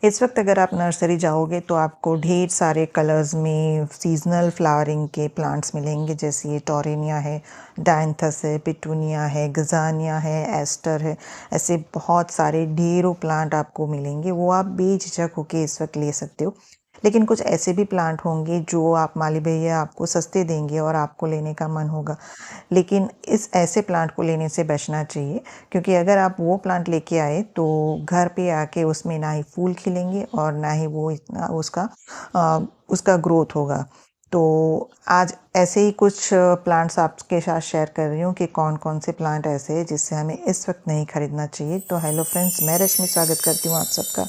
इस वक्त अगर आप नर्सरी जाओगे तो आपको ढेर सारे कलर्स में सीजनल फ्लावरिंग के प्लांट्स मिलेंगे, जैसे ये टॉरेनिया है, डायंथस है, पिटूनिया है, गजानिया है, एस्टर है। ऐसे बहुत सारे ढेरों प्लांट आपको मिलेंगे, वो आप बेझिझक होके इस वक्त ले सकते हो। लेकिन कुछ ऐसे भी प्लांट होंगे जो आप माली भैया आपको सस्ते देंगे और आपको लेने का मन होगा, लेकिन इस ऐसे प्लांट को लेने से बचना चाहिए, क्योंकि अगर आप वो प्लांट लेके आए तो घर पे आके उसमें ना ही फूल खिलेंगे और ना ही वो इतना उसका ग्रोथ होगा। तो आज ऐसे ही कुछ प्लांट्स आपके साथ शेयर कर रही हूँ कि कौन कौन से प्लांट ऐसे हैं जिससे हमें इस वक्त नहीं खरीदना चाहिए। तो हेलो फ्रेंड्स, मैं रश्मि स्वागत करती हूँ आप सबका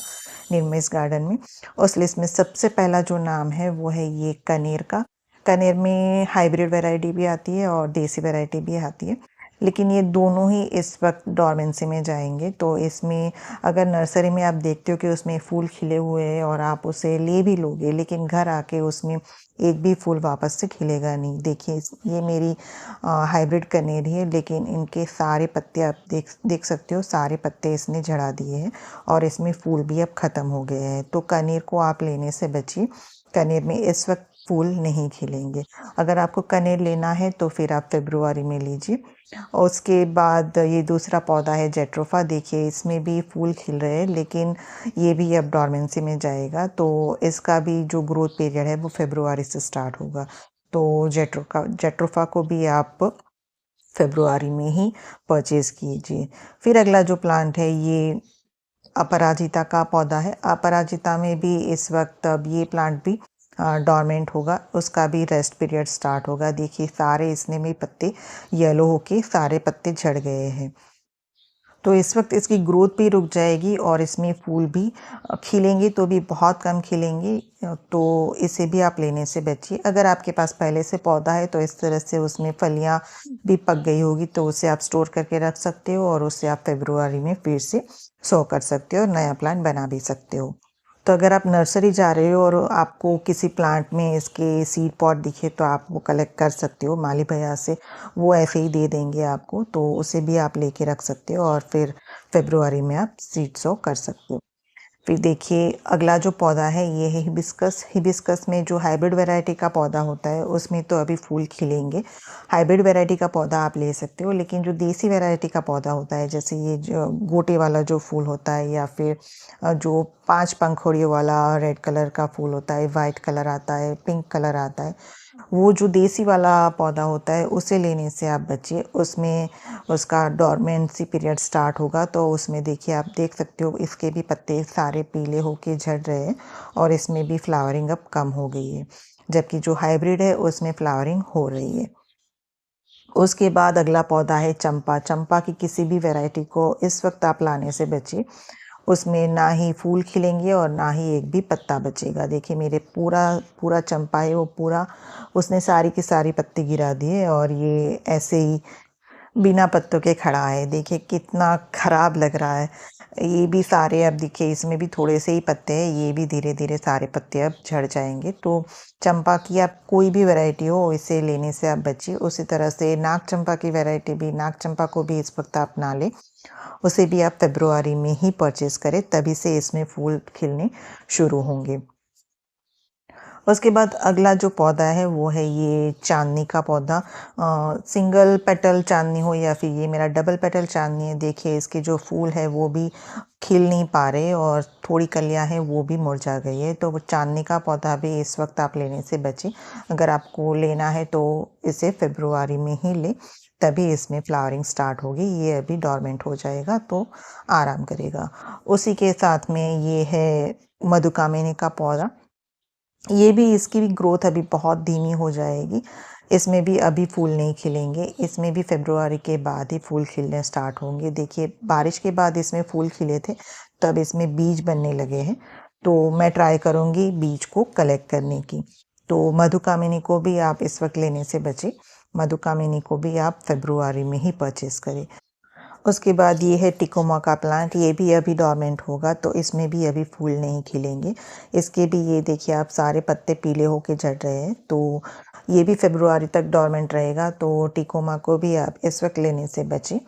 निर्मिस गार्डन में। उस लिस्ट में सबसे पहला जो नाम है वो है ये कनेर का। कनेर में हाइब्रिड वैरायटी भी आती है और देसी वैरायटी भी आती है, लेकिन ये दोनों ही इस वक्त डॉर्मेंसी में जाएंगे। तो इसमें अगर नर्सरी में आप देखते हो कि उसमें फूल खिले हुए हैं और आप उसे ले भी लोगे, लेकिन घर आके उसमें एक भी फूल वापस से खिलेगा नहीं। देखिए, ये मेरी हाइब्रिड कनेर है, लेकिन इनके सारे पत्ते आप देख सकते हो, सारे पत्ते इसने झड़ा दिए हैं और इसमें फूल भी अब ख़त्म हो गए हैं। तो कनेर को आप लेने से बचिए, कनेर में इस वक्त फूल नहीं खिलेंगे। अगर आपको कनेर लेना है तो फिर आप फेब्रुआरी में लीजिए। और उसके बाद ये दूसरा पौधा है जेट्रोफा। देखिए, इसमें भी फूल खिल रहे हैं, लेकिन ये भी अब डॉर्मेंसी में जाएगा, तो इसका भी जो ग्रोथ पीरियड है वो फेब्रुआरी से स्टार्ट होगा। तो जेट्रोफा को भी आप फेब्रुआरी में ही परचेज़ कीजिए। फिर अगला जो प्लांट है ये अपराजिता का पौधा है। अपराजिता में भी इस वक्त अब ये प्लांट भी डॉर्मेंट होगा, उसका भी रेस्ट पीरियड स्टार्ट होगा। देखिए, सारे इसने में पत्ते येलो होके सारे पत्ते झड़ गए हैं, तो इस वक्त इसकी ग्रोथ भी रुक जाएगी और इसमें फूल भी खिलेंगे तो भी बहुत कम खिलेंगे। तो इसे भी आप लेने से बचिए। अगर आपके पास पहले से पौधा है तो इस तरह से उसमें फलियां भी पक गई होगी, तो उसे आप स्टोर करके रख सकते हो और उसे आप फेब्रुआरी में फिर से सो कर सकते हो और नया प्लांट बना भी सकते हो। तो अगर आप नर्सरी जा रहे हो और आपको किसी प्लांट में इसके सीड पॉट दिखे तो आप वो कलेक्ट कर सकते हो माली भैया से, वो ऐसे ही दे देंगे आपको, तो उसे भी आप लेके रख सकते हो और फिर फेब्रुआरी में आप सीड सो कर सकते हो। फिर देखिए, अगला जो पौधा है ये है हिबिस्कस। हिबिस्कस में जो हाइब्रिड वैरायटी का पौधा होता है उसमें तो अभी फूल खिलेंगे। हाइब्रिड वैरायटी का पौधा आप ले सकते हो, लेकिन जो देसी वैरायटी का पौधा होता है, जैसे ये जो गोटे वाला जो फूल होता है, या फिर जो 5 पंखुड़ियों वाला रेड कलर का फूल होता है, वाइट कलर आता है, पिंक कलर आता है, वो जो देसी वाला पौधा होता है उसे लेने से आप बचिए। उसमें उसका डॉर्मेंसी पीरियड स्टार्ट होगा, तो उसमें देखिए, आप देख सकते हो इसके भी पत्ते सारे पीले होके झड़ रहे हैं और इसमें भी फ्लावरिंग अब कम हो गई है, जबकि जो हाइब्रिड है उसमें फ्लावरिंग हो रही है। उसके बाद अगला पौधा है चंपा। चंपा की किसी भी वैरायटी को इस वक्त आप लाने से बचिए, उसमें ना ही फूल खिलेंगे और ना ही एक भी पत्ता बचेगा। देखिए, मेरे पूरा पूरा चंपा है वो पूरा उसने सारी की सारी पत्ती गिरा दिए और ये ऐसे ही बिना पत्तों के खड़ा है। देखिए कितना खराब लग रहा है। ये भी सारे अब देखिए, इसमें भी थोड़े से ही पत्ते हैं, ये भी धीरे धीरे सारे पत्ते अब झड़ जाएंगे। तो चंपा की आप कोई भी वैरायटी हो इसे लेने से आप बचिए। उसी तरह से नाग चंपा की वैरायटी भी, नाग चंपा को भी इस वक्त आप ना लें, उसे भी आप फेब्रुआरी में ही परचेज़ करें, तभी से इसमें फूल खिलने शुरू होंगे। उसके बाद अगला जो पौधा है वो है ये चांदनी का पौधा। सिंगल पेटल चांदनी हो या फिर ये मेरा डबल पेटल चांदनी है। देखिए, इसके जो फूल है वो भी खिल नहीं पा रहे और थोड़ी कलियां हैं वो भी मुरझा गई है। तो वो चांदनी का पौधा भी इस वक्त आप लेने से बचें। अगर आपको लेना है तो इसे फेब्रुआरी में ही ले, तभी इसमें फ्लावरिंग स्टार्ट होगी। ये अभी डॉर्मेंट हो जाएगा तो आराम करेगा। उसी के साथ में ये है मधुकामिनी का पौधा। ये भी, इसकी भी ग्रोथ अभी बहुत धीमी हो जाएगी। इसमें भी अभी फूल नहीं खिलेंगे, इसमें भी फेब्रुआरी के बाद ही फूल खिलने स्टार्ट होंगे। देखिए, बारिश के बाद इसमें फूल खिले थे, तब इसमें बीज बनने लगे हैं, तो मैं ट्राई करूँगी बीज को कलेक्ट करने की। तो मधुकामिनी को भी आप इस वक्त लेने से बचें, मधुकामिनी को भी आप फेब्रुआरी में ही परचेज़ करें। उसके बाद ये है टिकोमा का प्लांट। ये भी अभी डॉर्मेंट होगा, तो इसमें भी अभी फूल नहीं खिलेंगे। इसके भी ये देखिए, आप सारे पत्ते पीले होके झड़ रहे हैं, तो ये भी फेब्रुआरी तक डॉर्मेंट रहेगा। तो टिकोमा को भी आप इस वक्त लेने से बचें।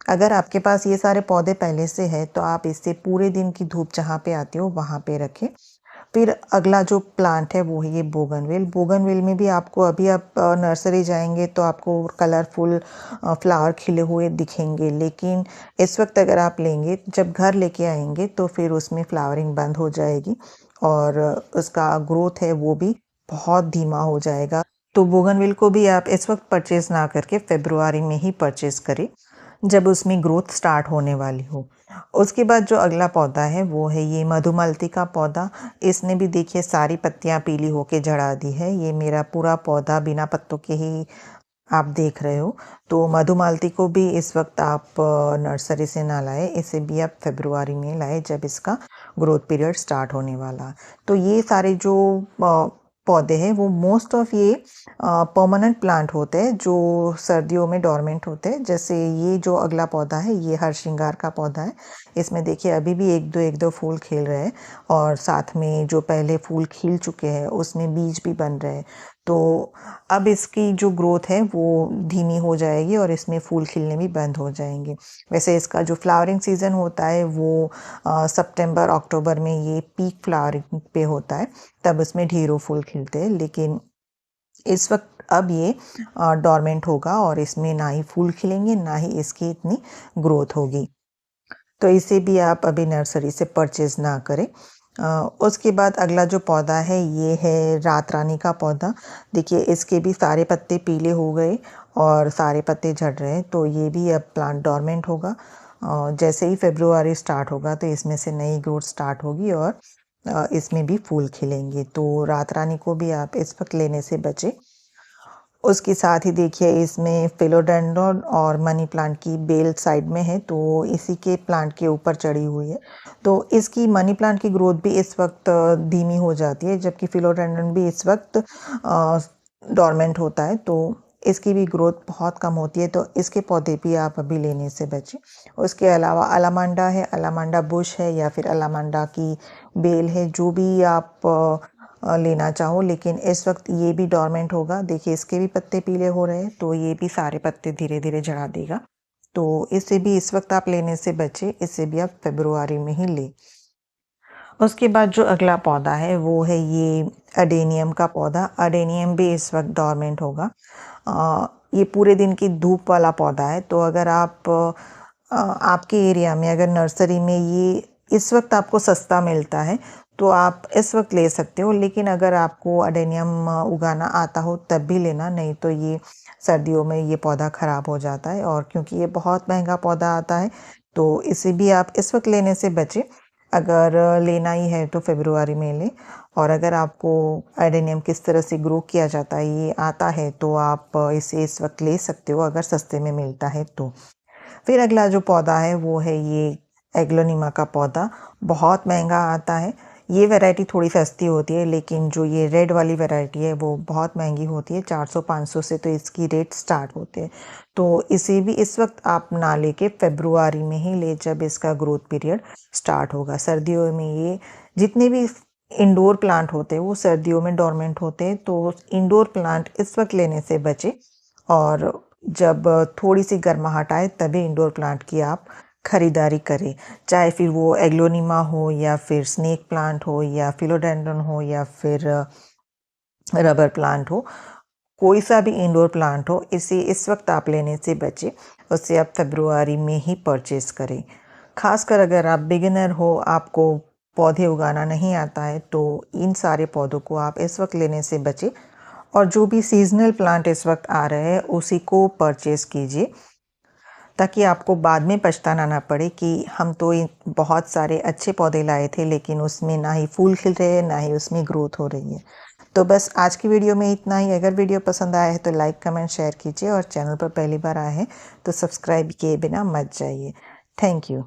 अगर आपके पास ये सारे पौधे पहले से है तो आप इससे पूरे दिन की धूप जहाँ पे आती हो वहाँ पे रखें। फिर अगला जो प्लांट है वो है ये बोगनवेल। बोगनवेल में भी आपको अभी आप नर्सरी जाएंगे तो आपको कलरफुल फ्लावर खिले हुए दिखेंगे, लेकिन इस वक्त अगर आप लेंगे, जब घर लेके आएंगे तो फिर उसमें फ्लावरिंग बंद हो जाएगी और उसका ग्रोथ है वो भी बहुत धीमा हो जाएगा। तो बोगनवेल को भी आप इस वक्त परचेज़ ना करके फ़ेब्रुअरी में ही परचेज़ करें, जब उसमें ग्रोथ स्टार्ट होने वाली हो। उसके बाद जो अगला पौधा है वो है ये मधुमालती का पौधा। इसने भी देखिए सारी पत्तियां पीली होके झड़ा दी है। ये मेरा पूरा पौधा बिना पत्तों के ही आप देख रहे हो। तो मधुमालती को भी इस वक्त आप नर्सरी से ना लाए, इसे भी आप फ़ेब्रुअरी में लाए जब इसका ग्रोथ पीरियड स्टार्ट होने वाला। तो ये सारे जो पौधे हैं वो मोस्ट ऑफ ये परमानेंट प्लांट होते हैं जो सर्दियों में डोरमेंट होते हैं। जैसे ये जो अगला पौधा है ये हर श्रृंगार का पौधा है। इसमें देखिए अभी भी एक दो फूल खिल रहे हैं और साथ में जो पहले फूल खिल चुके हैं उसमें बीज भी बन रहे हैं। तो अब इसकी जो ग्रोथ है वो धीमी हो जाएगी और इसमें फूल खिलने भी बंद हो जाएंगे। वैसे इसका जो फ्लावरिंग सीज़न होता है वो सितंबर अक्टूबर में ये पीक फ्लावरिंग पे होता है, तब इसमें ढेरों फूल खिलते हैं। लेकिन इस वक्त अब ये डोरमेंट होगा और इसमें ना ही फूल खिलेंगे ना ही इसकी इतनी ग्रोथ होगी। तो इसे भी आप अभी नर्सरी से परचेज़ ना करें। उसके बाद अगला जो पौधा है ये है रात रानी का पौधा। देखिए इसके भी सारे पत्ते पीले हो गए और सारे पत्ते झड़ रहे हैं, तो ये भी अब प्लांट डोरमेंट होगा। जैसे ही फ़ेब्रुअरी स्टार्ट होगा तो इसमें से नई ग्रोथ स्टार्ट होगी और इसमें भी फूल खिलेंगे। तो रात रानी को भी आप इस वक्त लेने से बचें। उसके साथ ही देखिए इसमें फिलोडेंड्रॉन और मनी प्लांट की बेल साइड में है, तो इसी के प्लांट के ऊपर चढ़ी हुई है। तो इसकी मनी प्लांट की ग्रोथ भी इस वक्त धीमी हो जाती है, जबकि फिलोडेंड्रॉन भी इस वक्त डोरमेंट होता है, तो इसकी भी ग्रोथ बहुत कम होती है। तो इसके पौधे भी आप अभी लेने से बचें। उसके अलावा अलामांडा है, अलामांडा बुश है या फिर अलामांडा की बेल है, जो भी आप लेना चाहो, लेकिन इस वक्त ये भी डोरमेंट होगा। देखिए इसके भी पत्ते पीले हो रहे हैं, तो ये भी सारे पत्ते धीरे धीरे झड़ा देगा। तो इसे भी इस वक्त आप लेने से बचे, इसे भी आप फ़ेब्रुअरी में ही ले। उसके बाद जो अगला पौधा है वो है ये अडेनियम का पौधा। अडेनियम भी इस वक्त डोरमेंट होगा। ये पूरे दिन की धूप वाला पौधा है, तो अगर आप आपके एरिया में अगर नर्सरी में ये इस वक्त आपको सस्ता मिलता है तो आप इस वक्त ले सकते हो। लेकिन अगर आपको अडेनियम उगाना आता हो तब भी लेना, नहीं तो ये सर्दियों में ये पौधा ख़राब हो जाता है। और क्योंकि ये बहुत महंगा पौधा आता है तो इसे भी आप इस वक्त लेने से बचें। अगर लेना ही है तो फ़ेब्रुअरी में लें। और अगर आपको एडेनियम किस तरह से ग्रो किया जाता है ये आता है तो आप इसे इस वक्त ले सकते हो अगर सस्ते में मिलता है तो। फिर अगला जो पौधा है वो है ये एग्लोनिमा का पौधा। बहुत महंगा आता है। ये वैरायटी थोड़ी सस्ती होती है, लेकिन जो ये रेड वाली वैरायटी है वो बहुत महंगी होती है। 400-500 से तो इसकी रेट स्टार्ट होते हैं। तो इसे भी इस वक्त आप ना लेके फ़ेब्रुअरी में ही ले, जब इसका ग्रोथ पीरियड स्टार्ट होगा। सर्दियों में ये जितने भी इंडोर प्लांट होते हैं वो सर्दियों में डोरमेंट होते हैं, तो इंडोर प्लांट इस वक्त लेने से बचे। और जब थोड़ी सी गर्माहट आए तभी इंडोर प्लांट की आप खरीदारी करें, चाहे फिर वो एग्लोनिमा हो या फिर स्नेक प्लांट हो या फिलोडेंड्रन हो या फिर रबर प्लांट हो। कोई सा भी इंडोर प्लांट हो, इसे इस वक्त आप लेने से बचें, उससे आप फ़ेब्रुअरी में ही परचेज़ करें। खासकर अगर आप बिगिनर हो, आपको पौधे उगाना नहीं आता है, तो इन सारे पौधों को आप इस वक्त लेने से बचें। और जो भी सीजनल प्लांट इस वक्त आ रहे हैं उसी को परचेज़ कीजिए, ताकि आपको बाद में पछताना ना पड़े कि हम तो बहुत सारे अच्छे पौधे लाए थे लेकिन उसमें ना ही फूल खिल रहे हैं ना ही उसमें ग्रोथ हो रही है। तो बस आज की वीडियो में इतना ही। अगर वीडियो पसंद आया है तो लाइक कमेंट शेयर कीजिए और चैनल पर पहली बार आए हैं तो सब्सक्राइब किए बिना मत जाइए। Thank you.